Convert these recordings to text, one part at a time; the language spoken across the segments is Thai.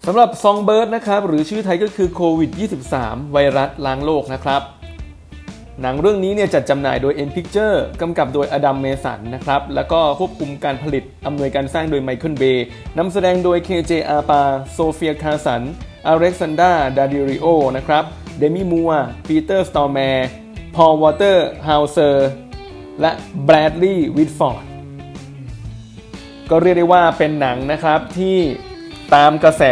สำหรับซองเบิร์ดนะครับหรือชื่อไทยก็คือโควิด 23 ไวรัสล้างโลกนะครับหนังเรื่องนี้เนี่ยจัดจำหน่ายโดย M Picture กำกับโดยอดัมเมสันนะครับแล้วก็ควบคุมการผลิตอำนวยการสร้างโดยไมเคิลเบย์นำแสดงโดย KJ อาปาโซเฟียคาสันอเล็กซานดราดาดิริโอนะครับเดมิมัวปีเตอร์สตอร์แมร์พอลวอเตอร์ฮาวเซอร์และแบรดลีย์วิทฟอร์ดก็เรียกได้ว่าเป็นหนังนะครับที่ตามกระแส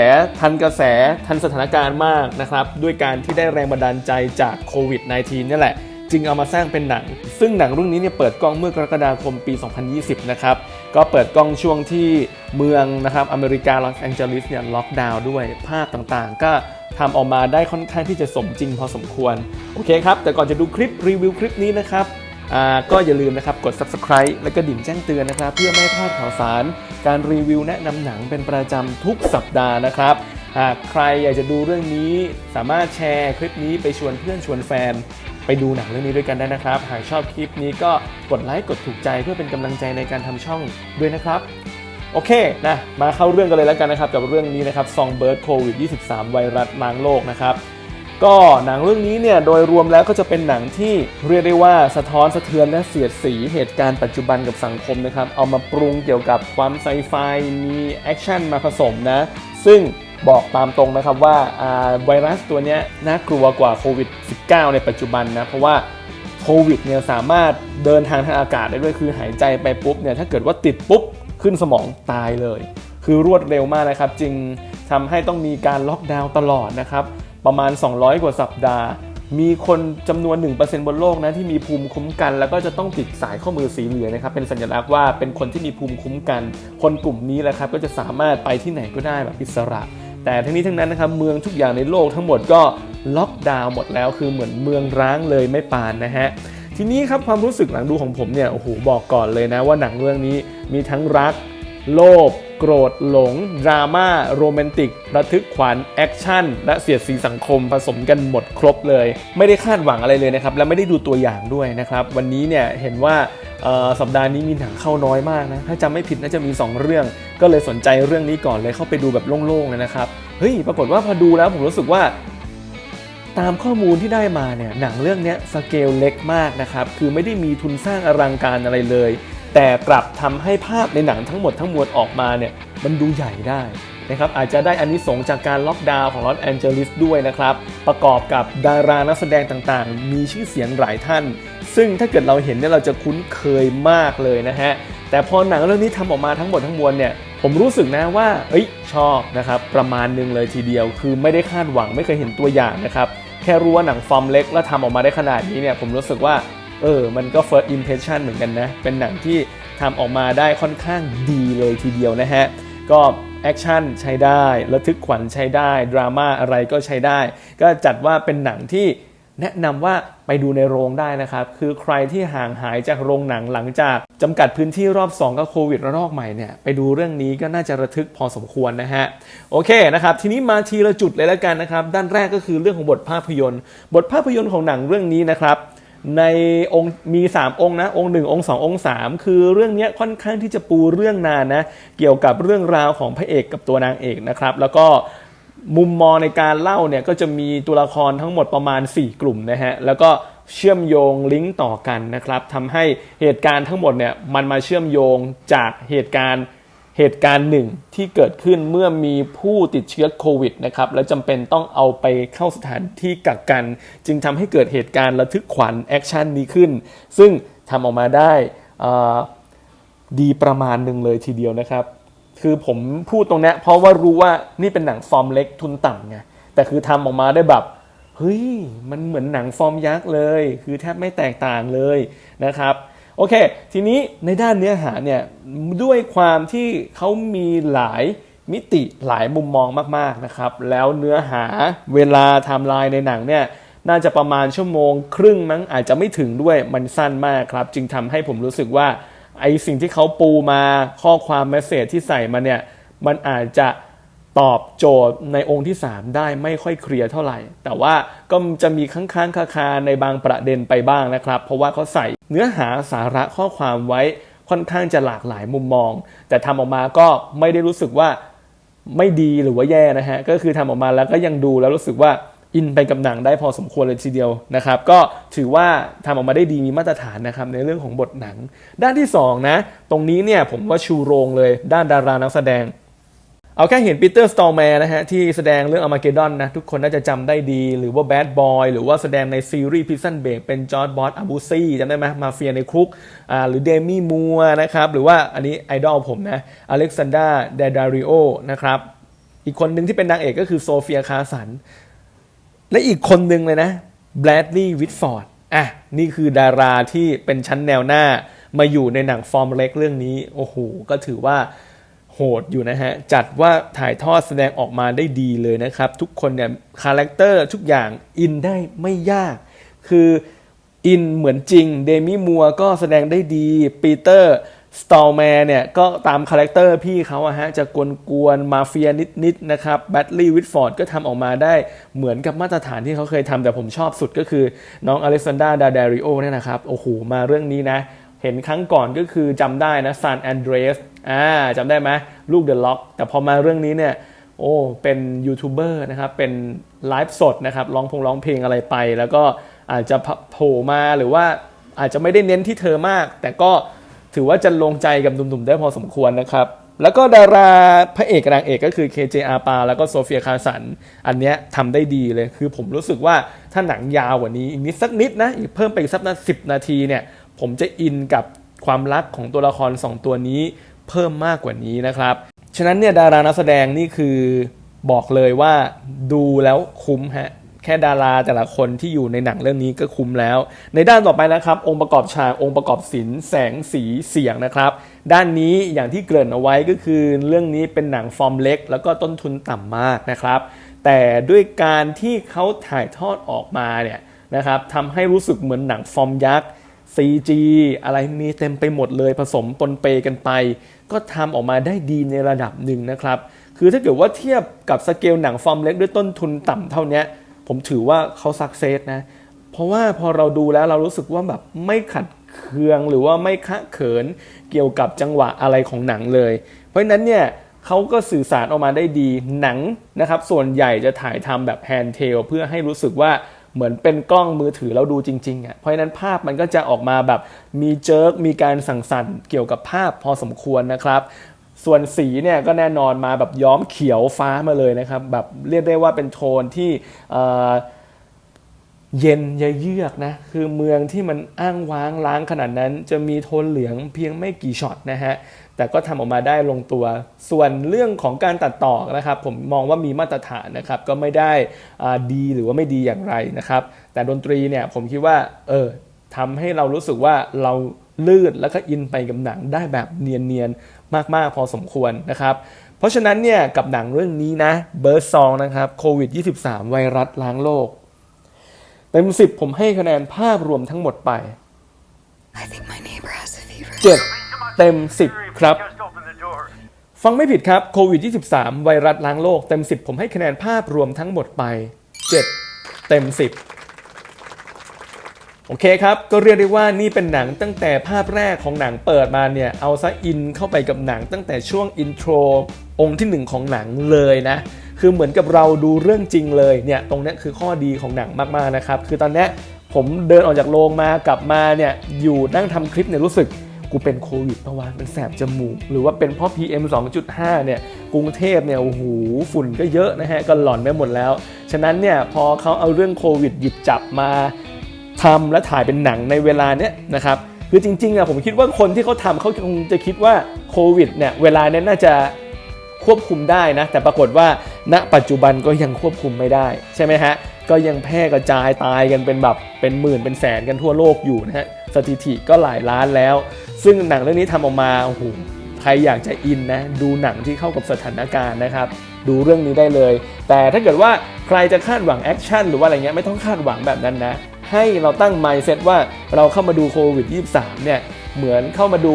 ทันสถานการณ์มากนะครับด้วยการที่ได้แรงบันดาลใจจากโควิด -19 นี่แหละจึงเอามาสร้างเป็นหนังซึ่งหนังเรื่องนี้เนี่ยเปิดกล้องเมื่อกรกฎาคมปี 2020 นะครับก็เปิดกล้องช่วงที่เมืองนะครับอเมริกาลอสแองเจลิสเนี่ยล็อกดาวน์ด้วยภาพต่างๆก็ทำออกมาได้ค่อนข้างที่จะสมจริงพอสมควรโอเคครับแต่ก่อนจะดูคลิปรีวิวคลิปนี้นะครับก็อย่าลืมนะครับกด Subscribe และก็ดิ่งแจ้งเตือนนะครับเพื่อไม่พลาดข่าวสารการรีวิวแนะนำหนังเป็นประจำทุกสัปดาห์นะครับหากใครอยากจะดูเรื่องนี้สามารถแชร์คลิปนี้ไปชวนเพื่อนชวนแฟนไปดูหนังเรื่องนี้ด้วยกันได้นะครับหากชอบคลิปนี้ก็กดไลค์กดถูกใจเพื่อเป็นกำลังใจในการทำช่องด้วยนะครับโอเคนะมาเข้าเรื่องกันเลยแล้วกันนะครับกับเรื่องนี้นะครับซองเบิร์ดโควิด 23 ไวรัสล้างโลกนะครับก็หนังเรื่องนี้เนี่ยโดยรวมแล้วก็จะเป็นหนังที่เรียกได้ว่าสะท้อนสะเทือนและเสียดสีเหตุการณ์ปัจจุบันกับสังคมนะครับเอามาปรุงเกี่ยวกับความไซไฟมีแอคชั่นมาผสมนะซึ่งบอกตามตรงนะครับว่าไวรัสตัวนี้น่ากลัวกว่าโควิด -19 ในปัจจุบันนะเพราะว่าโควิดเนี่ยสามารถเดินทางอากาศได้ด้วยคือหายใจไปปุ๊บเนี่ยถ้าเกิดว่าติดปุ๊บขึ้นสมองตายเลยคือรวดเร็วมากนะครับจึงทำให้ต้องมีการล็อกดาวน์ตลอดนะครับประมาณ200กว่าสัปดาห์มีคนจำนวน 1% บนโลกนะที่มีภูมิคุ้มกันแล้วก็จะต้องติดสายข้อมือสีเหลืองนะครับเป็นสัญลักษณ์ว่าเป็นคนที่มีภูมิคุ้มกันคนกลุ่มนี้แหละครับก็จะสามารถไปที่ไหนก็ได้แบบอิสระแต่ทั้งนี้ทั้งนั้นนะครับเมืองทุกอย่างในโลกทั้งหมดก็ล็อกดาวน์หมดแล้วคือเหมือนเมืองร้างเลยไม่ปานนะฮะทีนี้ครับความรู้สึกหลังดูของผมเนี่ยโอ้โหบอกก่อนเลยนะว่าหนังเรื่องนี้มีทั้งรักโลภโกรธหลงดราม่าโรแมนติกระทึกขวัญแอคชั่นและเสียดสีสังคมผสมกันหมดครบเลยไม่ได้คาดหวังอะไรเลยนะครับและไม่ได้ดูตัวอย่างด้วยนะครับวันนี้เนี่ยเห็นว่าสัปดาห์นี้มีหนังเข้าน้อยมากนะถ้าจำไม่ผิดน่าจะมี2เรื่องก็เลยสนใจเรื่องนี้ก่อนเลยเข้าไปดูแบบโล่งๆเลยนะครับเฮ้ยปรากฏว่าพอดูแล้วผมรู้สึกว่าตามข้อมูลที่ได้มาเนี่ยหนังเรื่องนี้สเกลเล็กมากนะครับคือไม่ได้มีทุนสร้างอลังการอะไรเลยแต่กลับทำให้ภาพในหนังทั้งหมดทั้งมวลออกมาเนี่ยมันดูใหญ่ได้นะครับอาจจะได้อานิสงส์จากการล็อกดาวน์ของลอสแอนเจลิสด้วยนะครับประกอบกับดารานักแสดงต่างๆมีชื่อเสียงหลายท่านซึ่งถ้าเกิดเราเห็นเนี่ยเราจะคุ้นเคยมากเลยนะฮะแต่พอหนังเรื่องนี้ทำออกมาทั้งหมดทั้งมวลเนี่ยผมรู้สึกนะว่าชอบนะครับประมาณนึงเลยทีเดียวคือไม่ได้คาดหวังไม่เคยเห็นตัวอย่างนะครับแค่รู้ว่าหนังฟอร์มเล็กแล้วทำออกมาได้ขนาดนี้เนี่ยผมรู้สึกว่ามันก็ first impression เหมือนกันนะเป็นหนังที่ทำออกมาได้ค่อนข้างดีเลยทีเดียวนะฮะก็แอคชั่นใช้ได้ระทึกขวัญใช้ได้ดราม่าอะไรก็ใช้ได้ก็จัดว่าเป็นหนังที่แนะนำว่าไปดูในโรงได้นะครับคือใครที่ห่างหายจากโรงหนังหลังจากจำกัดพื้นที่รอบ2กับโควิดระลอกใหม่เนี่ยไปดูเรื่องนี้ก็น่าจะระทึกพอสมควรนะฮะโอเคนะครับทีนี้มาทีละจุดเลยแล้วกันนะครับด้านแรกก็คือเรื่องของบทภาพยนตร์ของหนังเรื่องนี้นะครับในองค์มี3องค์นะองค์1องค์2องค์3คือเรื่องนี้ค่อนข้างที่จะปูเรื่องนานนะเกี่ยวกับเรื่องราวของพระเอกกับตัวนางเอกนะครับแล้วก็มุมมองในการเล่าเนี่ยก็จะมีตัวละครทั้งหมดประมาณ4กลุ่มนะฮะแล้วก็เชื่อมโยงลิงก์ต่อกันนะครับทำให้เหตุการณ์ทั้งหมดเนี่ยมันมาเชื่อมโยงจากเหตุการณ์หนึ่งที่เกิดขึ้นเมื่อมีผู้ติดเชื้อโควิดนะครับและจำเป็นต้องเอาไปเข้าสถานที่กักกันจึงทำให้เกิดเหตุการณ์ระทึกขวัญแอคชั่นนี้ขึ้นซึ่งทำออกมาได้ดีประมาณหนึ่งเลยทีเดียวนะครับคือผมพูดตรงนี้เพราะว่ารู้ว่านี่เป็นหนังฟอร์มเล็กทุนต่ำไงแต่คือทำออกมาได้แบบเฮ้ยมันเหมือนหนังฟอร์มยักษ์เลยคือแทบไม่แตกต่างเลยนะครับโอเคทีนี้ในด้านเนื้อหาเนี่ยด้วยความที่เขามีหลายมิติหลายมุมมองมากๆนะครับแล้วเนื้อหาเวลาไทม์ไลน์ในหนังเนี่ยน่าจะประมาณชั่วโมงครึ่งมั้งอาจจะไม่ถึงด้วยมันสั้นมากครับจึงทำให้ผมรู้สึกว่าไอสิ่งที่เขาปูมาข้อความเมสเสจที่ใส่มาเนี่ยมันอาจจะตอบโจทย์ในองค์ที่3ได้ไม่ค่อยเคลียร์เท่าไหร่แต่ว่าก็จะมีค้างคาในบางประเด็นไปบ้างนะครับเพราะว่าเขาใส่เนื้อหาสาระข้อความไว้ค่อนข้างจะหลากหลายมุมมองแต่ทำออกมาก็ไม่ได้รู้สึกว่า ไม่ดีหรือว่าแย่นะฮะก็คือทำออกมาแล้วก็ยังดูแล้วรู้สึกว่าอินไปกับหนังได้พอสมควรเลยทีเดียวนะครับก็ถือว่าทำออกมาได้ดีมีมาตรฐานนะครับในเรื่องของบทหนังด้านที่2นะตรงนี้เนี่ยผมว่าชูโรงเลยด้านดารานักแสดงเอาแค่เห็นปีเตอร์สตอร์แมนนะฮะที่แสดงเรื่องอาร์มาเกดดอนนะทุกคนน่าจะจำได้ดีหรือว่าแบดบอยหรือว่าแสดงในซีรีส์พิซซันเบรกเป็นจอร์จบอสอาบูซี่จำได้ไหมมาเฟียในคุกหรือเดมี่มัวนะครับหรือว่าอันนี้ไอดอลผมนะอเล็กซานดราเดดาริโอนะครับอีกคนหนึ่งที่เป็นนางเอกก็คือโซเฟียคาสันและอีกคนหนึ่งเลยนะแบรดลีย์วิตฟอร์ดนี่คือดาราที่เป็นชั้นแนวหน้ามาอยู่ในหนังฟอร์มเล็กเรื่องนี้โอ้โหก็ถือว่าโหดอยู่นะฮะจัดว่าถ่ายทอดแสดงออกมาได้ดีเลยนะครับทุกคนเนี่ยคาแรคเตอร์ทุกอย่างอินได้ไม่ยากคืออินเหมือนจริงเดมี่มัวก็แสดงได้ดีปีเตอร์สตอร์แมนเนี่ยก็ตามคาแรคเตอร์พี่เขาจะกวนๆมาเฟียนิดๆนะครับแบดลีย์วิตฟอร์ดก็ทำออกมาได้เหมือนกับมาตรฐานที่เขาเคยทำแต่ผมชอบสุดก็คือน้องอเล็กซานดราดาเดริโอเนี่ยนะครับโอ้โหมาเรื่องนี้นะเห็นครั้งก่อนก็คือจำได้นะซานแอนเดรสจำได้ไหมลูกเดอะล็อกแต่พอมาเรื่องนี้เนี่ยโอ้เป็นยูทูบเบอร์นะครับเป็นไลฟ์สดนะครับร้องเพลงอะไรไปแล้วก็อาจจะโผล่มาหรือว่าอาจจะไม่ได้เน้นที่เธอมากแต่ก็ถือว่าจะลงใจกับหนุ่มๆได้พอสมควรนะครับแล้วก็ดาราพระเอกนางเอกก็คือ KJ อาปาแล้วก็โซเฟียคาสันอันเนี้ยทำได้ดีเลยคือผมรู้สึกว่าถ้าหนังยาวกว่านี้อีกนิดสักนิดนะอีกเพิ่มไปอีกสัก10 นาทีเนี่ยผมจะอินกับความรักของตัวละคร2ตัวนี้เพิ่มมากกว่านี้นะครับฉะนั้นเนี่ยดารานักแสดงนี่คือบอกเลยว่าดูแล้วคุ้มฮะแค่ดาราแต่ละคนที่อยู่ในหนังเรื่องนี้ก็คุ้มแล้วในด้านต่อไปนะครับองค์ประกอบฉากองค์ประกอบศิลป์แสงสีเสียงนะครับด้านนี้อย่างที่เกริ่นเอาไว้ก็คือเรื่องนี้เป็นหนังฟอร์มเล็กแล้วก็ต้นทุนต่ำมากนะครับแต่ด้วยการที่เขาถ่ายทอดออกมาเนี่ยนะครับทำให้รู้สึกเหมือนหนังฟอร์มยักษ์CG อะไรมีเต็มไปหมดเลยผสมปนเปกันไปก็ทำออกมาได้ดีในระดับหนึ่งนะครับคือถ้าเกิดว่าเทียบกับสเกลหนังฟอร์มเล็กด้วยต้นทุนต่ำเท่านี้ผมถือว่าเขาซักเซสนะเพราะว่าพอเราดูแล้วเรารู้สึกว่าแบบไม่ขัดเคืองหรือว่าไม่คะเขินเกี่ยวกับจังหวะอะไรของหนังเลยเพราะฉะนั้นเนี่ยเขาก็สื่อสารออกมาได้ดีหนังนะครับส่วนใหญ่จะถ่ายทำแบบแฮนด์เทลเพื่อให้รู้สึกว่าเหมือนเป็นกล้องมือถือแล้วดูจริงๆเพราะฉะนั้นภาพมันก็จะออกมาแบบมีเจิร์กมีการสั่นๆเกี่ยวกับภาพพอสมควรนะครับส่วนสีเนี่ยก็แน่นอนมาแบบย้อมเขียวฟ้ามาเลยนะครับแบบเรียกได้ว่าเป็นโทนที่เย็นเยือกนะคือเมืองที่มันอ้างว้างล้างขนาดนั้นจะมีโทนเหลืองเพียงไม่กี่ช็อตนะฮะแต่ก็ทำออกมาได้ลงตัวส่วนเรื่องของการตัดต่อนะครับผมมองว่ามีมาตรฐานนะครับก็ไม่ได้ดีหรือว่าไม่ดีอย่างไรนะครับแต่ดนตรีเนี่ยผมคิดว่าทำให้เรารู้สึกว่าเราลื่นแล้วก็อินไปกับหนังได้แบบเนียนๆมากๆพอสมควรนะครับเพราะฉะนั้นเนี่ยกับหนังเรื่องนี้นะเบิร์ดซองนะครับโควิด23ไวรัสล้างโลกเต็ม10ผมให้คะแนนภาพรวมทั้งหมดไป7เต็ม10ครับฟังไม่ผิดครับโควิด23ไวรัสล้างโลกเต็ม10ผมให้คะแนนภาพรวมทั้งหมดไป7เต็ม10โอเคครับก็เรียกได้ว่านี่เป็นหนังตั้งแต่ภาพแรกของหนังเปิดมาเนี่ยเอาซะอินเข้าไปกับหนังตั้งแต่ช่วงอินโทรองค์ที่1ของหนังเลยนะคือเหมือนกับเราดูเรื่องจริงเลยเนี่ยตรงนี้คือข้อดีของหนังมากๆนะครับคือตอนนี้ผมเดินออกจากโรงมากลับมาเนี่ยอยู่นั่งทำคลิปเนี่ยรู้สึกกูเป็นโควิดปะวะมันแสบจมูกหรือว่าเป็นเพราะ PM 2.5 เนี่ยกรุงเทพเนี่ยโอ้โหฝุ่นก็เยอะนะฮะก็หลอนไปหมดแล้วฉะนั้นเนี่ยพอเขาเอาเรื่องโควิดหยิบจับมาทำและถ่ายเป็นหนังในเวลาเนี้ยนะครับคือจริงๆผมคิดว่าคนที่เขาทำเขาคงจะคิดว่าโควิดเนี่ยเวลานี้น่าจะควบคุมได้นะแต่ปรากฏว่าณปัจจุบันก็ยังควบคุมไม่ได้ใช่ไหมฮะก็ยังแพร่กระจายตายกันเป็นแบบเป็นหมื่นเป็นแสนกันทั่วโลกอยู่นะฮะสถิติก็หลายล้านแล้วซึ่งหนังเรื่องนี้ทำออกมาโอ้โหใครอยากจะอินนะดูหนังที่เข้ากับสถานการณ์นะครับดูเรื่องนี้ได้เลยแต่ถ้าเกิดว่าใครจะคาดหวังแอคชั่นหรือว่าอะไรเงี้ยไม่ต้องคาดหวังแบบนั้นนะให้เราตั้ง mindset ว่าเราเข้ามาดูโควิด23เนี่ยเหมือนเข้ามาดู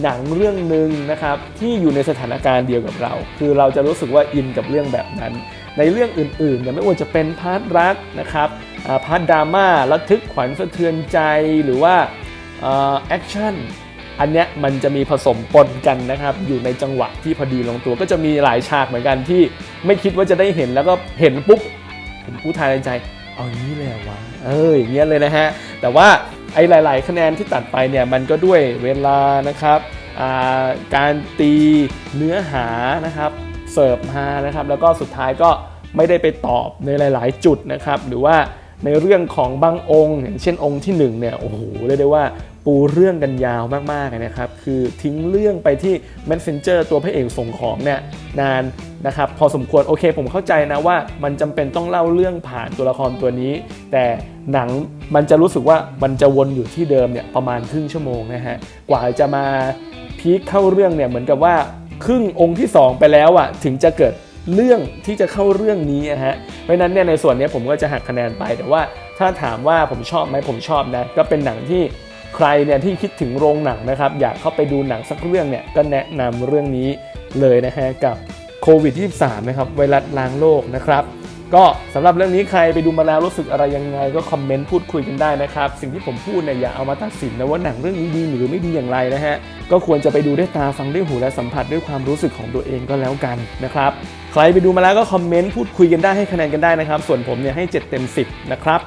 หนังเรื่องนึงนะครับที่อยู่ในสถานการณ์เดียวกับเราคือเราจะรู้สึกว่าอินกับเรื่องแบบนั้นในเรื่องอื่นๆเนี่ยไม่ว่าจะเป็นพาร์ทรักนะครับพาร์ทดราม่าระทึกขวัญสะเทือนใจหรือว่าแอคชั่น อันเนี้ยมันจะมีผสมปนกันนะครับอยู่ในจังหวะที่พอดีลงตัวก็จะมีหลายฉากเหมือนกันที่ไม่คิดว่าจะได้เห็นแล้วก็เห็นปุ๊บผมพูดทายในใจเอาอย่างนี้เลยเหรอวะอย่างเงี้ยเลยนะฮะแต่ว่าไอ้หลายๆคะแนนที่ตัดไปเนี่ยมันก็ด้วยเวลานะครับการตีเนื้อหานะครับเสิร์ฟมานะครับแล้วก็สุดท้ายก็ไม่ได้ไปตอบในหลายๆจุดนะครับหรือว่าในเรื่องของบางองค์อย่างเช่นองค์ที่1เนี่ยโอ้โหเรียกได้ว่าปูเรื่องกันยาวมากๆนะครับคือทิ้งเรื่องไปที่ Messenger ตัวพระเอกส่งของเนี่ยนานนะครับพอสมควรโอเคผมเข้าใจนะว่ามันจำเป็นต้องเล่าเรื่องผ่านตัวละครตัวนี้แต่หนังมันจะรู้สึกว่ามันจะวนอยู่ที่เดิมเนี่ยประมาณครึ่งชั่วโมงนะฮะกว่าจะมาพีคเข้าเรื่องเนี่ยเหมือนกับว่าครึ่งองค์ที่2ไปแล้วอ่ะถึงจะเกิดเรื่องที่จะเข้าเรื่องนี้ฮะเพราะนั้นเนี่ยในส่วนนี้ผมก็จะหักคะแนนไปแต่ว่าถ้าถามว่าผมชอบไหมผมชอบนะก็เป็นหนังที่ใครเนี่ยที่คิดถึงโรงหนังนะครับอยากเข้าไปดูหนังสักเรื่องเนี่ยก็แนะนำเรื่องนี้เลยนะฮะกับโควิด-23 นะครับไวรัสล้างโลกนะครับก็สำหรับเรื่องนี้ใครไปดูมาแล้วรู้สึกอะไรยังไงก็คอมเมนต์พูดคุยกันได้นะครับสิ่งที่ผมพูดเนี่ยอย่าเอามาตัดสินนะว่าหนังเรื่องนี้ดีหรือไม่ดีอย่างไรนะฮะก็ควรจะไปดูด้วยตาฟังด้วยหูและสัมผัสด้วยความรู้สึกของตัวเองก็แล้วกันนะครับใครไปดูมาแล้วก็คอมเมนต์พูดคุยกันได้ให้คะแนนกันได้นะครับส่วนผมเนี่ยให้7 เต็ม 10นะครับ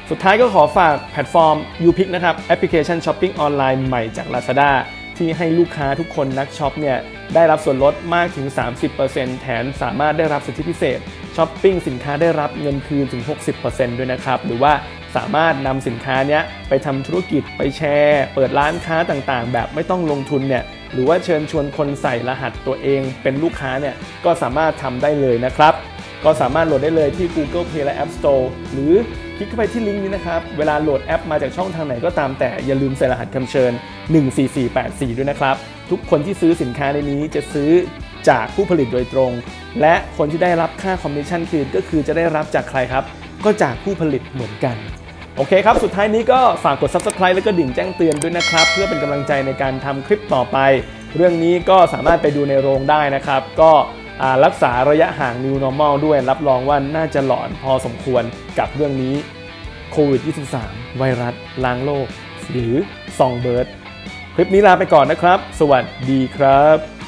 สุดท้ายก็ขอฝากแพลตฟอร์ม YouPick นะครับแอปพลิเคชันช้อปปิ้งออนไลน์ใหม่จาก Lazada ที่ให้ลูกค้าทุกคนนักช็อปเนี่ยได้รับส่วนลดมากถึง 30% แถมสามารถได้รับสิทธิพิเศษช้อปปิ้งสินค้าได้รับเงินคืนถึง 60% ด้วยนะครับหรือว่าสามารถนำสินค้านี้ไปทำธุรกิจไปแชร์เปิดร้านค้าต่างๆแบบไม่ต้องลงทุนเนี่ยหรือว่าเชิญชวนคนใส่รหัสตัวเองเป็นลูกค้าเนี่ยก็สามารถทำได้เลยนะครับก็สามารถโหลดได้เลยที่ Google Play และ App Store หรือคลิกเข้าไปที่ลิงก์นี้นะครับเวลาโหลดแอปมาจากช่องทางไหนก็ตามแต่อย่าลืมใส่รหัสคำเชิญ14484ด้วยนะครับทุกคนที่ซื้อสินค้าในนี้จะซื้อจากผู้ผลิตโดยตรงและคนที่ได้รับค่าคอมมิชชั่นคืนก็คือจะได้รับจากใครครับก็จากผู้ผลิตเหมือนกันโอเคครับสุดท้ายนี้ก็ฝากกด Subscribe แล้วก็ดิ่งแจ้งเตือนด้วยนะครับเพื่อเป็นกำลังใจในการทำคลิปต่อไปเรื่องนี้ก็สามารถไปดูในโรงได้นะครับก็รักษาระยะห่าง New Normal ด้วยรับรองว่าน่าจะหลอนพอสมควรกับเรื่องนี้โควิด-23 ไวรัสล้างโลกหรือ Songbird คลิปนี้ลาไปก่อนนะครับสวัสดีครับ